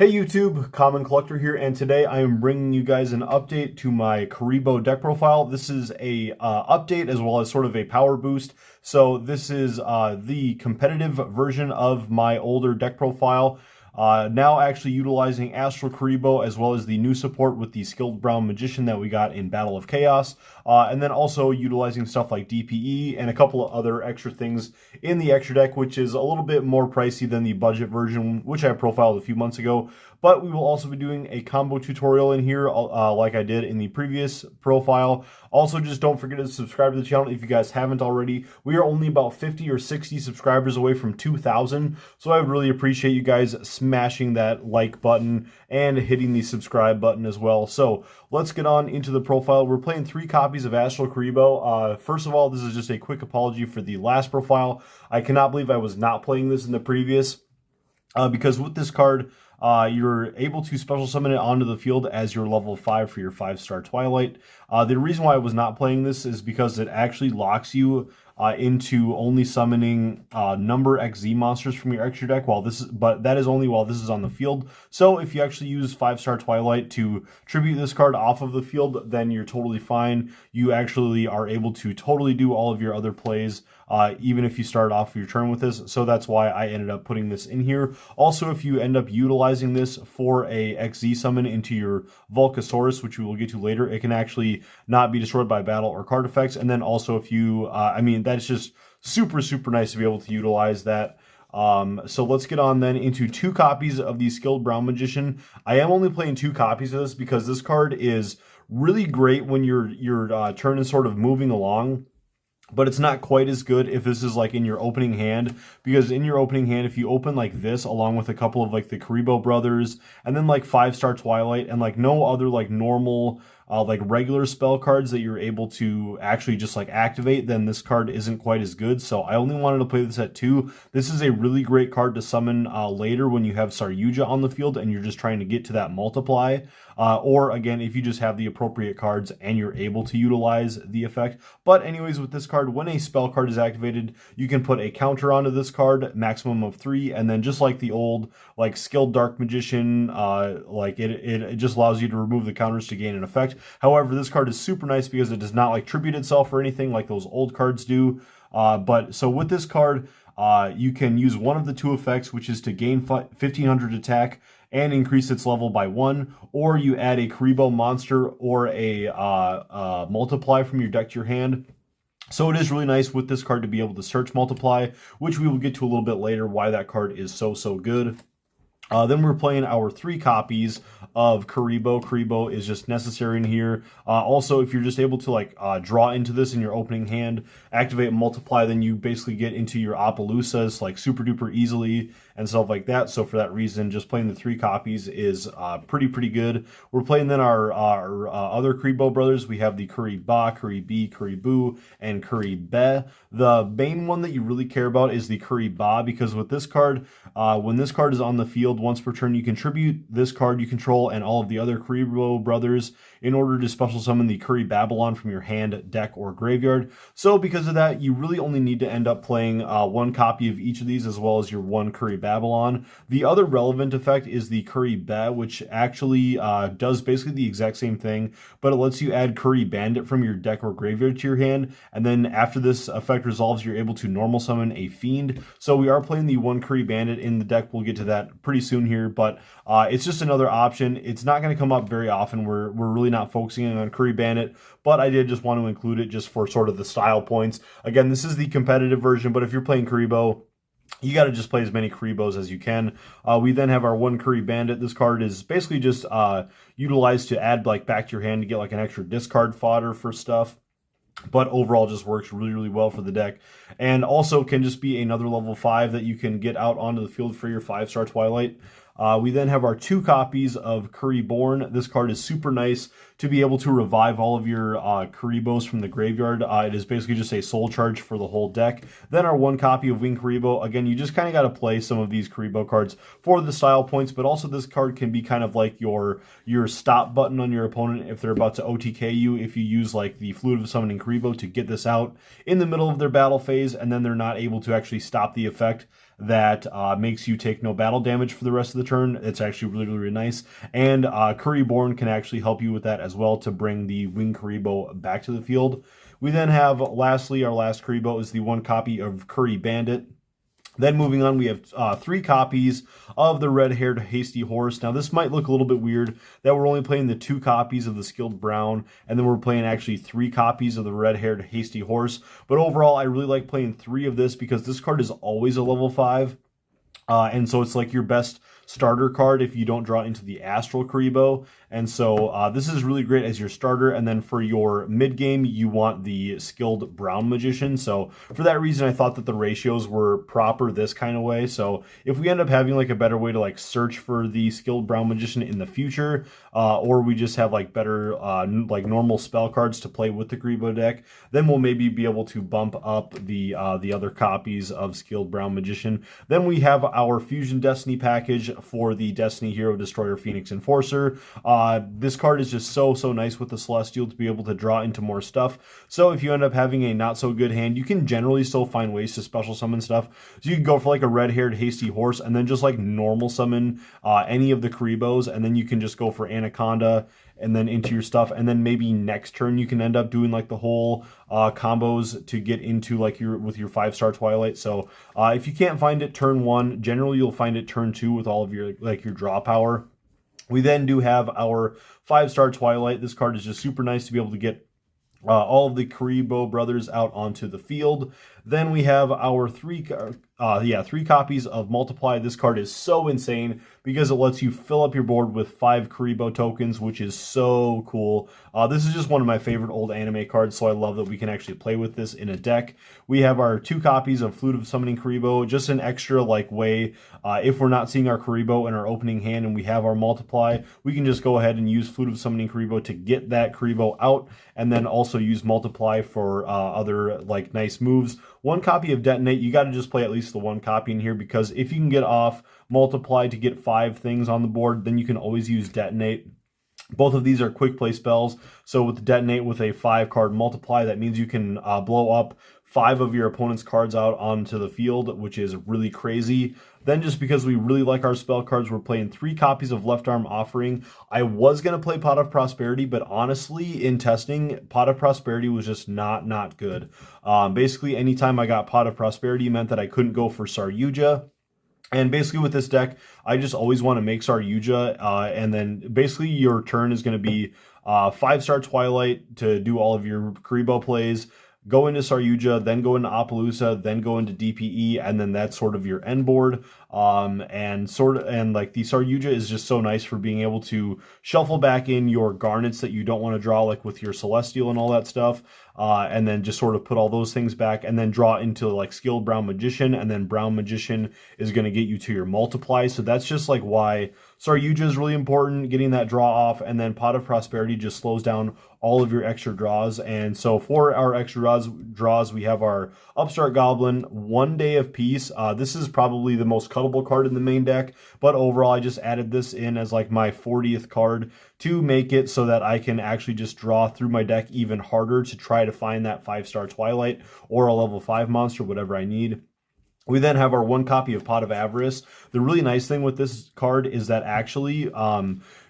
Hey YouTube, Common Collector here, and today I am bringing you guys an update to my Kuriboh deck profile. This is a update as well as sort of a power boost. So this is the competitive version of my older deck profile. Now actually utilizing Astral Kuriboh as well as the new support with the Skilled Brown Magician that we got in Battle of Chaos. And then also utilizing stuff like DPE and a couple of other extra things in the extra deck, which is a little bit more pricey than the budget version, which I profiled a few months ago. But we will also be doing a combo tutorial in here like I did in the previous profile. Also, just don't forget to subscribe to the channel if you guys haven't already. We are only about 50 or 60 subscribers away from 2,000, so I would really appreciate you guys smashing that like button and hitting the subscribe button as well. So let's get on into the profile. We're playing 3 copies of Astral Kuriboh. First of all, this is just a quick apology for the last profile. I cannot believe I was not playing this in the previous, because with this card, you're able to special summon it onto the field as your level 5 for your 5-star Twilight. The reason why I was not playing this is because it actually locks you into only summoning number XZ monsters from your extra deck but that is only while this is on the field. So if you actually use 5-star Twilight to tribute this card off of the field, then you're totally fine. You actually are able to totally do all of your other plays, even if you start off your turn with this. So that's why I ended up putting this in here. Also, if you end up utilizing this for a XZ summon into your Volcasaurus, which we will get to later, it can actually not be destroyed by battle or card effects. And then also if you, that's just super, super nice to be able to utilize that. So let's get on then into 2 copies of the Skilled Brown Magician. I am only playing 2 copies of this because this card is really great when your turn is sort of moving along. But it's not quite as good if this is like in your opening hand, because in your opening hand, if you open like this along with a couple of like the Kuriboh brothers and then like 5-star Twilight and like no other like normal like regular spell cards that you're able to actually just like activate, then this card isn't quite as good. So I only wanted to play this at 2. This is a really great card to summon later when you have Saryuja on the field and you're just trying to get to that multiply. Or again, if you just have the appropriate cards and you're able to utilize the effect. But anyways, with this card, when a spell card is activated, you can put a counter onto this card, maximum of 3, and then just like the old like Skilled Dark Magician, like it just allows you to remove the counters to gain an effect. However, this card is super nice because it does not like tribute itself or anything like those old cards do. But so with this card, you can use one of the 2 effects, which is to gain 1500 attack and increase its level by 1, or you add a Kuriboh monster or a multiply from your deck to your hand. So it is really nice with this card to be able to search multiply, which we will get to a little bit later why that card is so good. Then we're playing our 3 copies of Kuriboh. Kuriboh is just necessary in here. Also, if you're just able to like draw into this in your opening hand, activate and multiply, then you basically get into your Appaloosas like super duper easily and stuff like that. So for that reason, just playing the 3 copies is pretty good. We're playing then our other Kuriboh brothers. We have the Kuriboh, Kuribi, Kuriboh, and Kuriboh. The main one that you really care about is the Kuriboh, because with this card, when this card is on the field, once per turn, you contribute this card you control and all of the other Kuriboh brothers in order to special summon the Kuribabylon from your hand, deck, or graveyard. So because of that, you really only need to end up playing 1 copy of each of these as well as your 1 Kuribabylon. The other relevant effect is the Kuriboh, which actually does basically the exact same thing, but it lets you add Bandit from your deck or graveyard to your hand, and then after this effect resolves, you're able to normal summon a Fiend. So we are playing the 1 Bandit in the deck. We'll get to that pretty soon here, but it's just another option. It's not going to come up very often. We're really not focusing on Bandit, but I did just want to include it just for sort of the style points. Again, this is the competitive version, but if you're playing Kuriboh, you got to just play as many Kuribohs as you can. We then have our 1 Bandit. This card is basically just utilized to add like back to your hand to get like an extra discard fodder for stuff. But overall just works really well for the deck. And also can just be another level 5 that you can get out onto the field for your 5-star Twilight. We then have our 2 copies of Kuriboh. This card is super nice to be able to revive all of your Kuribohs from the graveyard. It is basically just a soul charge for the whole deck. Then our 1 copy of Wing Kuriboh. Again, you just kind of got to play some of these Kuriboh cards for the style points, but also this card can be kind of like your stop button on your opponent if they're about to OTK you, if you use like the Fluid of Summoning Kuriboh to get this out in the middle of their battle phase, and then they're not able to actually stop the effect. that makes you take no battle damage for the rest of the turn. It's actually really, really nice. And Kuriboh can actually help you with that as well to bring the Winged Kuriboh back to the field. We then have, lastly, our last Kuriboh is the 1 copy of Bandit. Then moving on, we have 3 copies of the Red-Haired Hasty Horse. Now, this might look a little bit weird that we're only playing the 2 copies of the Skilled Brown, and then we're playing actually 3 copies of the Red-Haired Hasty Horse. But overall, I really like playing 3 of this because this card is always a level 5. And so it's like your best starter card if you don't draw into the Astral Kuriboh. And so this is really great as your starter. And then for your mid game, you want the Skilled Brown Magician. So for that reason, I thought that the ratios were proper this kind of way. So if we end up having like a better way to like search for the Skilled Brown Magician in the future, or we just have like better like normal spell cards to play with the Kuriboh deck, then we'll maybe be able to bump up the other copies of Skilled Brown Magician. Then we have our Fusion Destiny package for the Destiny Hero Destroyer Phoenix Enforcer. This card is just so nice with the Celestial to be able to draw into more stuff. So if you end up having a not so good hand, you can generally still find ways to special summon stuff. So you can go for like a Red-Haired Hasty Horse and then just like normal summon any of the Kuribohs, and then you can just go for Anaconda and then into your stuff, and then maybe next turn you can end up doing like the whole combos to get into like with your 5-star Twilight. So if you can't find it turn 1, generally you'll find it turn 2 with all of your like your draw power. We then do have our 5-star Twilight. This card is just super nice to be able to get all of the Kuriboh brothers out onto the field. Then we have our 3 copies of Multiply. This card is so insane because it lets you fill up your board with 5 Kuriboh tokens, which is so cool. This is just one of my favorite old anime cards, so I love that we can actually play with this in a deck. We have our 2 copies of Flute of Summoning Kuriboh, just an extra like way. If we're not seeing our Kuriboh in our opening hand and we have our Multiply, we can just go ahead and use Flute of Summoning Kuriboh to get that Kuriboh out, and then also use Multiply for other like nice moves. 1 copy of Detonate. You got to just play at least the 1 copy in here, because if you can get off Multiply to get 5 things on the board, then you can always use Detonate. Both of these are quick play spells. So with Detonate with a 5-card Multiply, that means you can blow up 5 of your opponent's cards out onto the field, which is really crazy. Then just because we really like our spell cards, we're playing 3 copies of Left Arm Offering. I was going to play Pot of Prosperity, but honestly, in testing, Pot of Prosperity was just not good. Basically, anytime I got Pot of Prosperity meant that I couldn't go for Saryuja. And basically with this deck, I just always want to make Saryuja, and then basically your turn is going to be 5-star Twilight to do all of your Kuriboh plays, go into Saryuja, then go into Appaloosa, then go into DPE, and then that's sort of your end board. And like the Saryuja is just so nice for being able to shuffle back in your Garnets that you don't want to draw, like with your Celestial and all that stuff, and then just sort of put all those things back, and then draw into like Skilled Brown Magician, and then Brown Magician is going to get you to your Multiply. So that's just like why Saryuja is really important, getting that draw off, and then Pot of Prosperity just slows down all of your extra draws. And so for our extra draws, we have our Upstart Goblin, 1 Day of Peace. This is probably the most cuttable card in the main deck, but overall I just added this in as like my 40th card to make it so that I can actually just draw through my deck even harder to try to find that 5-star Twilight or a level 5 monster, whatever I need. We then have our 1 copy of Pot of Avarice. The really nice thing with this card is that actually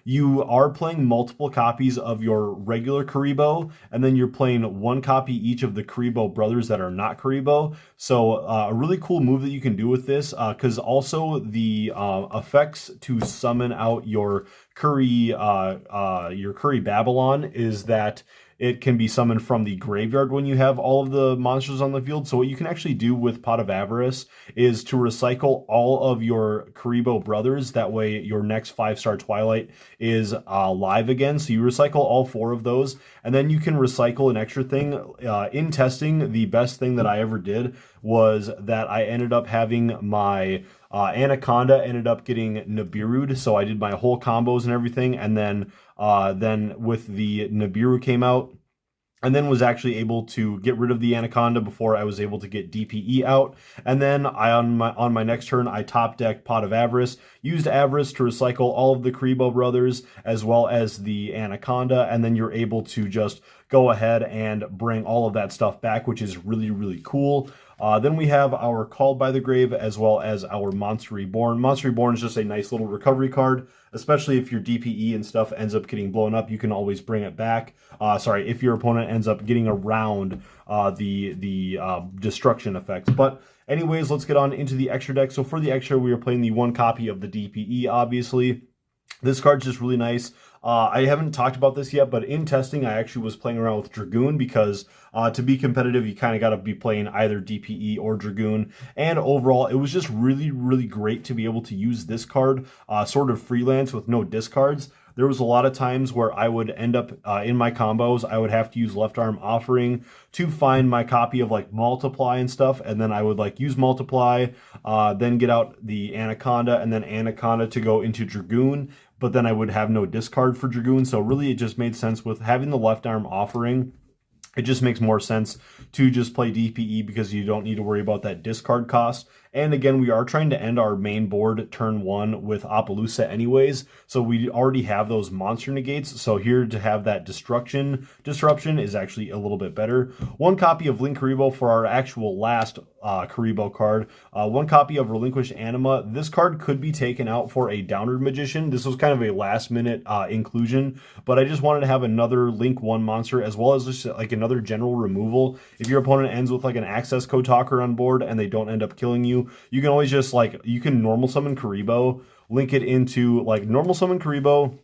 you are playing multiple copies of your regular Kuriboh, and then you're playing 1 copy each of the Kuriboh brothers that are not Kuriboh. So a really cool move that you can do with this, because also the effects to summon out your Kuri Babylon is that it can be summoned from the graveyard when you have all of the monsters on the field. So what you can actually do with Pot of Avarice is to recycle all of your Kuriboh brothers. That way your next 5-star Twilight is live again. So you recycle all 4 of those, and then you can recycle an extra thing. In testing, the best thing that I ever did was that I ended up having my Anaconda ended up getting Nibiru'd, so I did my whole combos and everything, and then with the Nibiru came out, and then was actually able to get rid of the Anaconda before I was able to get DPE out. And then on my next turn, I top decked Pot of Avarice, used Avarice to recycle all of the Kuriboh brothers as well as the Anaconda, and then you're able to just go ahead and bring all of that stuff back, which is really cool. Then we have our Called by the Grave, as well as our Monster Reborn. Monster Reborn is just a nice little recovery card, especially if your DPE and stuff ends up getting blown up. You can always bring it back. If your opponent ends up getting around the destruction effects. But anyways, let's get on into the extra deck. So for the extra, we are playing the 1 copy of the DPE, obviously. This card's just really nice. I haven't talked about this yet, but in testing, I actually was playing around with Dragoon because to be competitive, you kind of got to be playing either DPE or Dragoon. And overall, it was just really, really great to be able to use this card sort of freelance with no discards. There was a lot of times where I would end up in my combos, I would have to use Left Arm Offering to find my copy of like Multiply and stuff, and then I would like use Multiply, then get out the Anaconda, and then Anaconda to go into Dragoon, but then I would have no discard for Dragoon, so really it just made sense with having the Left Arm Offering. It just makes more sense to just play DPE because you don't need to worry about that discard cost. And again, we are trying to end our main board turn 1 with Appaloosa anyways, so we already have those monster negates, so here to have that disruption is actually a little bit better. 1 copy of Link Kuriboh for our actual last Kuriboh card. 1 copy of Relinquished Anima. This card could be taken out for a Downward Magician. This was kind of a last minute inclusion, but I just wanted to have another Link 1 monster as well as just like another general removal. If your opponent ends with like an Access Code Talker on board and they don't end up killing you, you can always just like, you can normal summon Kuriboh, link it into like normal summon Kuriboh,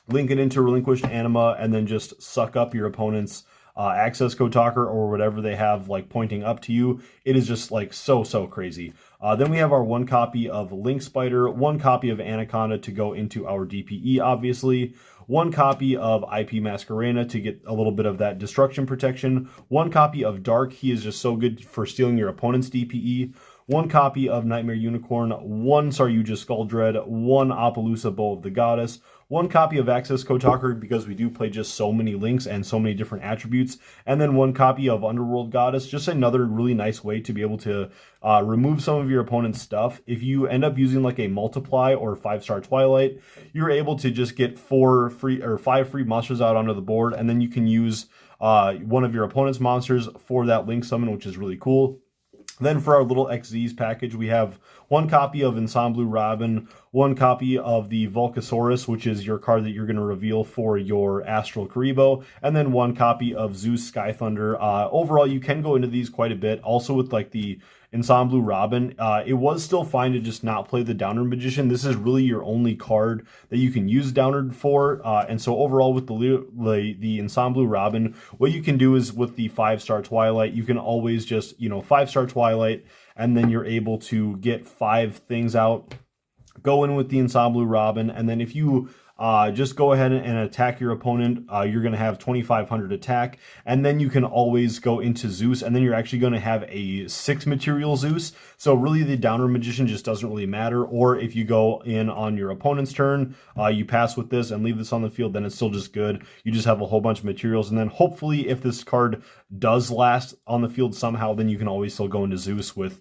link it into Relinquished Anima, and then just suck up your opponent's Access Code Talker or whatever they have like pointing up to you. It is just like so crazy. Then we have our 1 copy of Link Spider, 1 copy of Anaconda to go into our DPE, obviously. 1 copy of IP Masquerena to get a little bit of that destruction protection. 1 copy of Dark. He is just so good for stealing your opponent's DPE. 1 copy of Nightmare Unicorn, 1 Saryuja Skull Dread, 1 Appaloosa Bow of the Goddess, 1 copy of Access Code Talker because we do play just so many links and so many different attributes, and then 1 copy of Underworld Goddess, just another really nice way to be able to remove some of your opponent's stuff. If you end up using like a Multiply or 5-star Twilight, you're able to just get 5 free monsters out onto the board, and then you can use one of your opponent's monsters for that link summon, which is really cool. Then for our little XZs package, we have 1 copy of Ensemble Robin, 1 copy of the Volcasaurus, which is your card that you're going to reveal for your Astral Kuriboh, and then 1 copy of Zeus Sky Thunder. Overall, you can go into these quite a bit. Also with like the Ensemble Robin, it was still fine to just not play the Downward Magician. This is really your only card that you can use Downward for, and so overall with the Ensemble Robin, what you can do is with the 5-star Twilight, you can always just, 5-star Twilight, and then you're able to get 5 things out, go in with the Ensemble Robin, and then if you just go ahead and attack your opponent, you're going to have 2,500 attack, and then you can always go into Zeus, and then you're actually going to have a 6 material Zeus, so really the Downward Magician just doesn't really matter. Or if you go in on your opponent's turn, you pass with this and leave this on the field, then it's still just good. You just have a whole bunch of materials, and then hopefully if this card does last on the field somehow, then you can always still go into Zeus with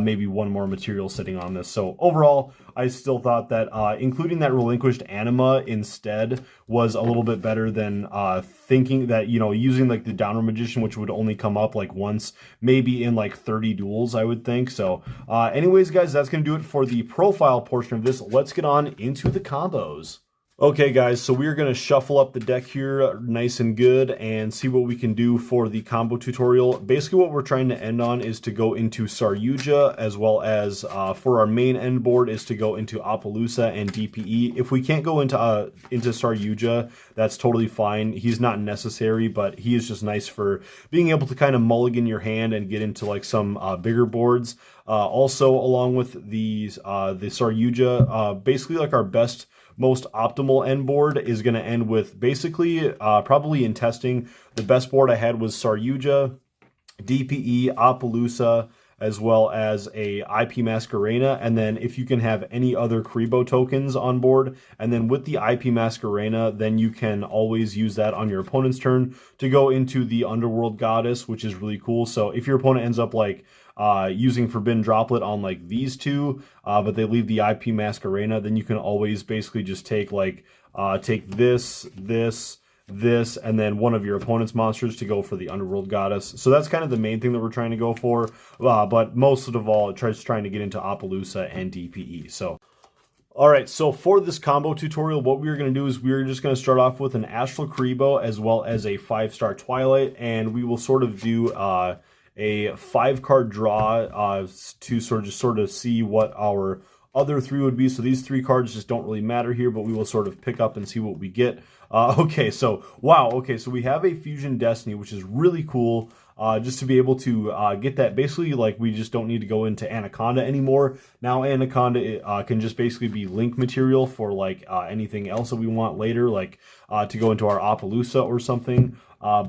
maybe 1 more material sitting on this. So overall, I still thought that including that Relinquished Anima instead was a little bit better than thinking that, using like the Downward Magician, which would only come up like once, maybe in like 30 duels, I would think. So anyways, guys, that's going to do it for the profile portion of this. Let's get on into the combos. Okay guys, so we are going to shuffle up the deck here nice and good and see what we can do for the combo tutorial. Basically what we're trying to end on is to go into Saryuja, as well as for our main end board is to go into Appaloosa and DPE. If we can't go into Saryuja, that's totally fine. He's not necessary, but he is just nice for being able to kind of mulligan your hand and get into like some bigger boards. Also, along with the Saryuja, basically like our most optimal end board is going to end with basically probably in testing, the best board I had was Saryuja, DPE, Appaloosa, as well as a IP Masquerena, and then if you can have any other Kuriboh tokens on board, and then with the IP Masquerena, then you can always use that on your opponent's turn to go into the Underworld Goddess, which is really cool. So if your opponent ends up like using Forbidden Droplet on like these two, but they leave the IP Masquerena, then you can always basically just take like take this, this, and then one of your opponent's monsters to go for the Underworld Goddess. So that's kind of the main thing that we're trying to go for, but most of all, it trying to get into Appaloosa and DPE. So, alright, so for this combo tutorial, what we're going to do is we're just going to start off with an Astral Kuriboh as well as a 5-star Twilight, and we will sort of do a 5-card draw to sort of see what our other 3 would be. So these 3 cards just don't really matter here, but we will sort of pick up and see what we get. Okay, so wow, okay, so we have a Fusion Destiny, which is really cool. Just to be able to get that, basically, like, we just don't need to go into Anaconda anymore. Now Anaconda can just basically be link material for, like, anything else that we want later, like to go into our Appaloosa or something. No,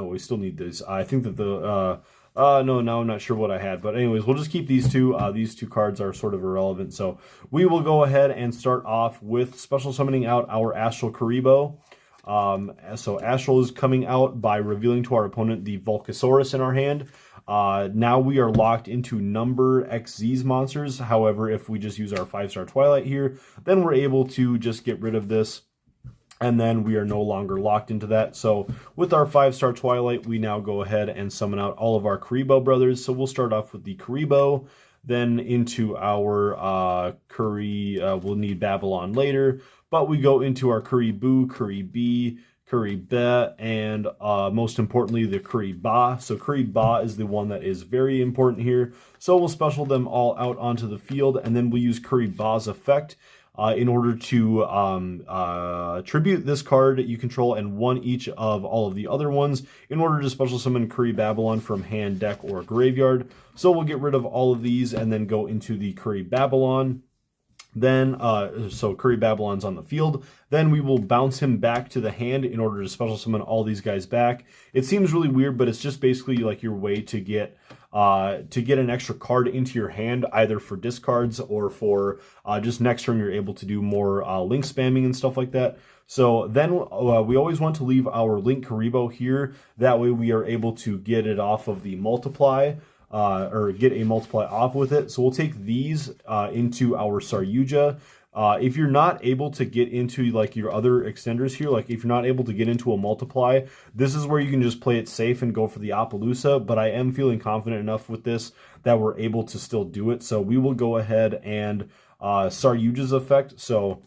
we still need this. I think that no, now I'm not sure what I had. But anyways, we'll just keep these two. These 2 cards are sort of irrelevant. So we will go ahead and start off with special summoning out our Astral Kuriboh. So Astral is coming out by revealing to our opponent the Volcasaurus in our hand. Now we are locked into number XZ's monsters. However, if we just use our 5-star Twilight here, then we're able to just get rid of this. And then we are no longer locked into that. So with our 5-star Twilight, we now go ahead and summon out all of our Kuriboh brothers. So we'll start off with the Kuriboh, then into our we'll need Babylon later. But we go into our Kuriboh, Kuribi, Kuribeh, and most importantly, the Kuriboh. So Kuriboh is the one that is very important here. So we'll special them all out onto the field, and then we'll use Kuriboh's effect in order to tribute this card you control and 1 each of all of the other ones in order to special summon Kuri Babylon from hand, deck, or graveyard. So we'll get rid of all of these and then go into the Kuri Babylon. Then, so Kuri Babylon's on the field. Then we will bounce him back to the hand in order to special summon all these guys back. It seems really weird, but it's just basically like your way to get an extra card into your hand, either for discards or for just next turn you're able to do more link spamming and stuff like that. So then we always want to leave our Link Kuriboh here. That way we are able to get it off of the multiply. Or get a multiply off with it. So we'll take these into our Saryuja. If you're not able to get into like your other extenders here, like if you're not able to get into a multiply, this is where you can just play it safe and go for the Appaloosa. But I am feeling confident enough with this that we're able to still do it. So we will go ahead and Saryuja's effect. So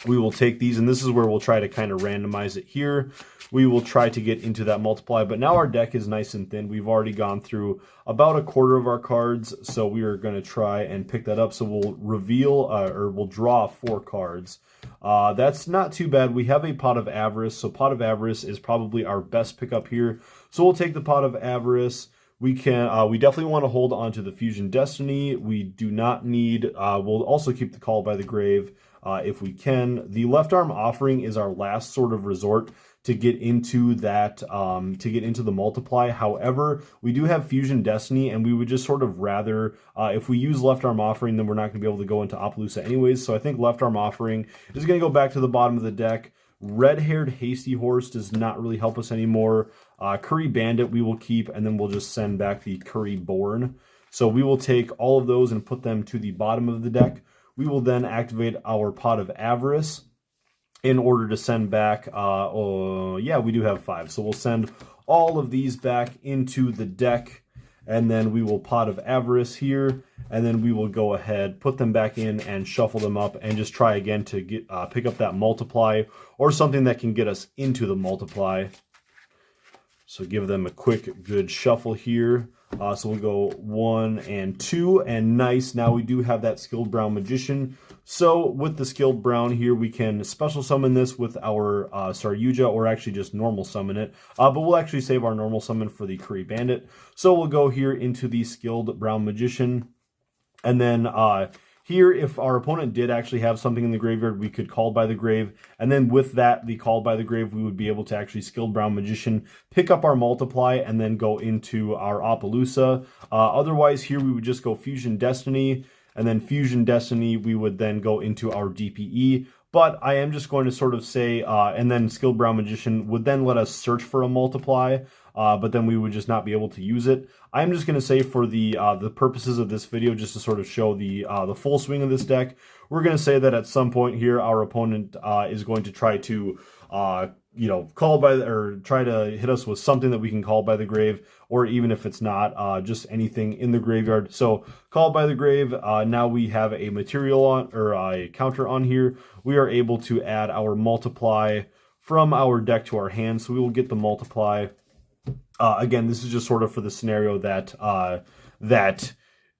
we will take these, and this is where we'll try to kind of randomize it here. We will try to get into that multiply, but now our deck is nice and thin. We've already gone through about a quarter of our cards, so we are going to try and pick that up. So we'll reveal, or we'll draw 4 cards. That's not too bad. We have a Pot of Avarice, so Pot of Avarice is probably our best pickup here. So we'll take the Pot of Avarice. We definitely want to hold on to the Fusion Destiny. We do not need, we'll also keep the Call by the Grave if we can. The Left Arm Offering is our last sort of resort to get into that, to get into the multiply. However, we do have Fusion Destiny, and we would just sort of rather, if we use Left Arm Offering, then we're not going to be able to go into Appaloosa anyways. So I think Left Arm Offering is going to go back to the bottom of the deck. Red-haired Hasty Horse does not really help us anymore. Curry Bandit we will keep, and then we'll just send back the Curry Born. So we will take all of those and put them to the bottom of the deck. We will then activate our Pot of Avarice in order to send back, yeah, we do have 5. So we'll send all of these back into the deck, and then we will Pot of Avarice here, and then we will go ahead, put them back in and shuffle them up and just try again to get pick up that multiply or something that can get us into the multiply. So give them a quick, good shuffle here. So we'll go 1 and 2, and nice. Now we do have that Skilled Brown Magician. So with the Skilled Brown here, we can special summon this with our Saryuja, or actually just normal summon it. But we'll actually save our normal summon for the Curry Bandit. So we'll go here into the Skilled Brown Magician. And then here, if our opponent did actually have something in the graveyard, we could Call by the Grave. And then with that, the Call by the Grave, we would be able to actually Skilled Brown Magician, pick up our multiply, and then go into our Appaloosa. Otherwise, here we would just go Fusion Destiny. And then Fusion Destiny, we would then go into our DPE. But I am just going to sort of say, and then Skilled Brown Magician would then let us search for a multiply. But then we would just not be able to use it. I'm just going to say for the purposes of this video, just to sort of show the full swing of this deck, we're going to say that at some point here, our opponent is going to try to you know, call by or try to hit us with something that we can call by the grave, or even if it's not, just anything in the graveyard. So call by the grave. Now we have a material on, or a counter on here. We are able to add our multiply from our deck to our hand, so we will get the multiply. Again, this is just sort of for the scenario that that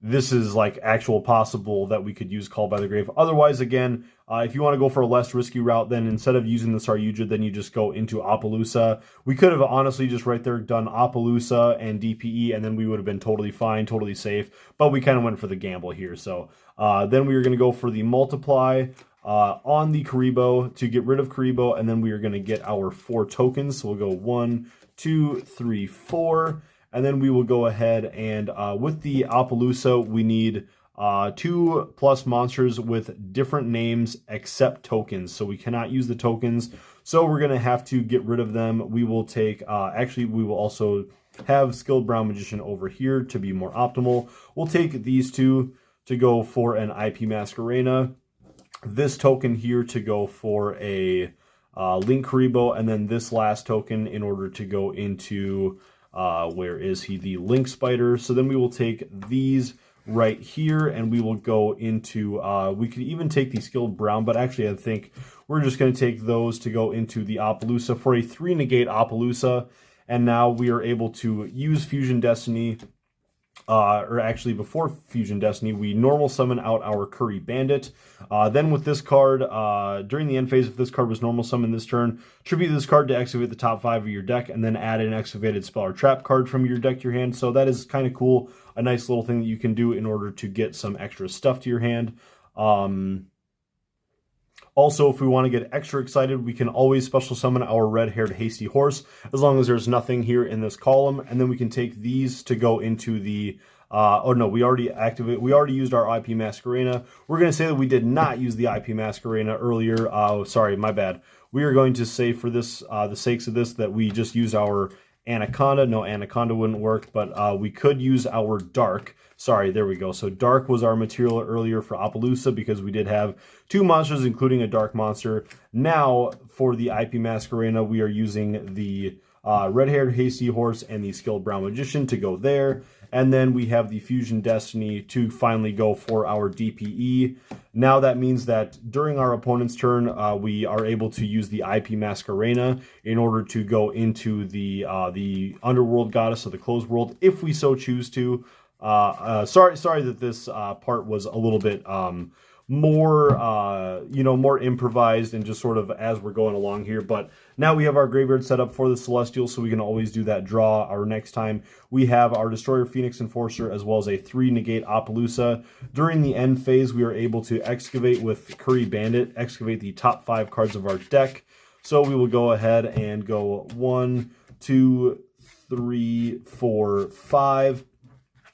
this is like actual possible that we could use Call by the Grave. Otherwise, again, if you want to go for a less risky route, then instead of using the Saryuja, then you just go into Appaloosa. We could have honestly just right there done Appaloosa and DPE, and then we would have been totally fine, totally safe. But we kind of went for the gamble here. So then we were going to go for the multiply on the Kuriboh to get rid of Kuriboh, and then we are going to get our 4 tokens. So we'll go 1, 2, 3, 4. And then we will go ahead and with the Appaloosa, we need 2+ monsters with different names except tokens. So we cannot use the tokens. So we're going to have to get rid of them. We will take, actually, we will also have Skilled Brown Magician over here to be more optimal. We'll take these 2 to go for an IP Masquerena. This token here to go for a Link Kuriboh. And then this last token in order to go into... where is he? The Link Spider. So then we will take these right here and we will go into, we could even take the Skilled Brown, but actually I think we're just going to take those to go into the Appaloosa for a 3-negate Appaloosa. And now we are able to use Fusion Destiny, or actually before Fusion Destiny, we normal summon out our Curry Bandit. Then with this card, during the end phase, if this card was normal summoned this turn, tribute this card to excavate the top 5 of your deck, and then add an excavated spell or trap card from your deck to your hand. So that is kind of cool, a nice little thing that you can do in order to get some extra stuff to your hand. Also, if we want to get extra excited, we can always special summon our red-haired hasty horse, as long as there's nothing here in this column. And then we can take these to go into the... oh no, we already used our IP Masquerena. We're going to say that we did not use the IP Masquerena earlier. Sorry, my bad. We are going to say for this, the sakes of this, that we just use our Anaconda. No, Anaconda wouldn't work, but we could use our Dark. Sorry, there we go. So Dark was our material earlier for Appaloosa because we did have 2 monsters, including a Dark monster. Now, for the IP Masquerena, we are using the red-haired hasty horse and the Skilled Brown Magician to go there. And then we have the Fusion Destiny to finally go for our DPE. Now that means that during our opponent's turn, we are able to use the IP Masquerena in order to go into the Underworld Goddess of the Closed World, if we so choose to. Sorry that this part was a little bit more, you know, more improvised and just sort of as we're going along here. But now we have our graveyard set up for the Celestial, so we can always do that draw. Our next time we have our Destroyer Phoenix Enforcer as well as a 3-negate Appaloosa. During the end phase, we are able to excavate with Curry Bandit, excavate the top 5 cards of our deck. So we will go ahead and go 1, 2, 3, 4, 5.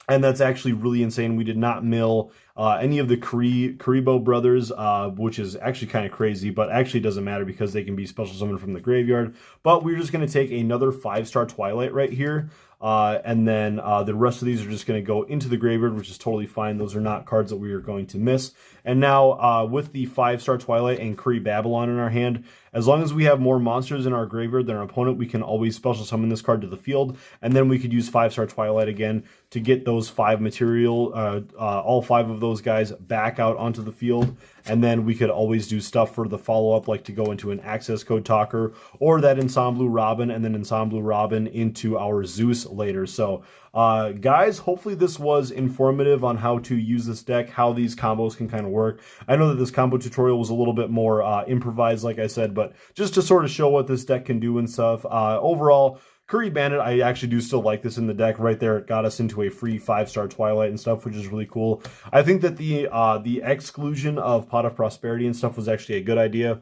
And that's actually really insane. We did not mill any of the Kuriboh brothers, which is actually kind of crazy, but actually doesn't matter because they can be special summoned from the graveyard. But we're just going to take another 5-star Twilight right here. And then the rest of these are just going to go into the graveyard, which is totally fine. Those are not cards that we are going to miss. And now with the 5-star Twilight and Curry Babylon in our hand, as long as we have more monsters in our graveyard than our opponent, we can always special summon this card to the field. And then we could use 5-star Twilight again to get those 5 material, all 5 of those guys back out onto the field. And then we could always do stuff for the follow-up, like to go into an Access Code Talker or that Ensemble Robin, and then Ensemble Robin into our Zeus later. So guys, hopefully this was informative on how to use this deck, how these combos can kind of work. I know that this combo tutorial was a little bit more improvised, like I said, but just to sort of show what this deck can do and stuff. Overall, Curry Bandit, I actually do still like this in the deck. Right there, it got us into a free 5-star Twilight and stuff, which is really cool. I think that the exclusion of Pot of Prosperity and stuff was actually a good idea.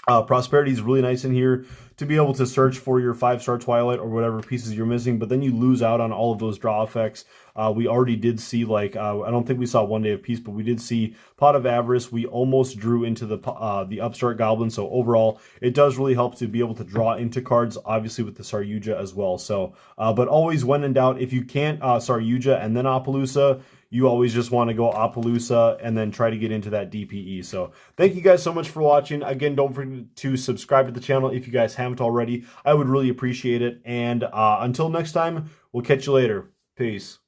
Prosperity is really nice in here to be able to search for your 5-star Twilight or whatever pieces you're missing, but then you lose out on all of those draw effects. We already did see, like, I don't think we saw One Day of Peace, but we did see Pot of Avarice. We almost drew into the Upstart Goblin, so overall, it does really help to be able to draw into cards, obviously with the Saryuja as well. So, but always when in doubt, if you can't Saryuja and then Apollousa, you always just want to go Apollousa and then try to get into that DPE. So thank you guys so much for watching. Again, don't forget to subscribe to the channel if you guys haven't already. I would really appreciate it. And until next time, we'll catch you later. Peace.